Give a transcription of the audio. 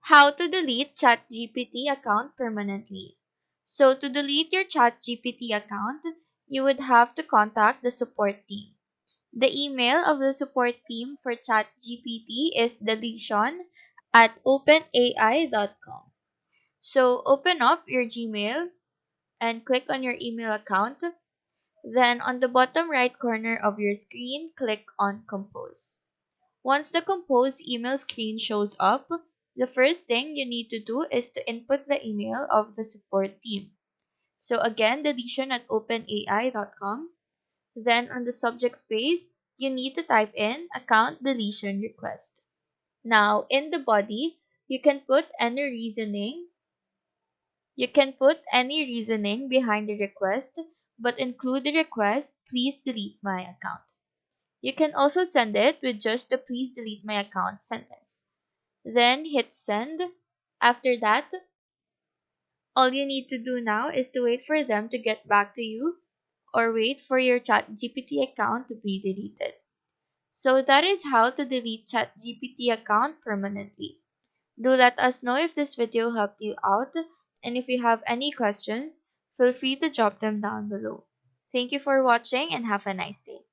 How to delete ChatGPT account permanently. So to delete your ChatGPT account, you would have to contact the support team. The email of the support team for ChatGPT is deletion@openai.com. So open up your Gmail and click on your email account. Then on the bottom right corner of your screen, click on Compose. Once the Compose email screen shows up, the first thing you need to do is to input the email of the support team. So again, deletion@openai.com. Then on the subject space, you need to type in account deletion request. Now in the body, you can put any reasoning. You can put any reasoning behind the request, but include the request, please delete my account. You can also send it with just the please delete my account sentence. Then hit send. After that, all you need to do now is to wait for them to get back to you or wait for your ChatGPT account to be deleted. So that is how to delete ChatGPT account permanently. Do let us know if this video helped you out, and if you have any questions, feel free to drop them down below. Thank you for watching and have a nice day.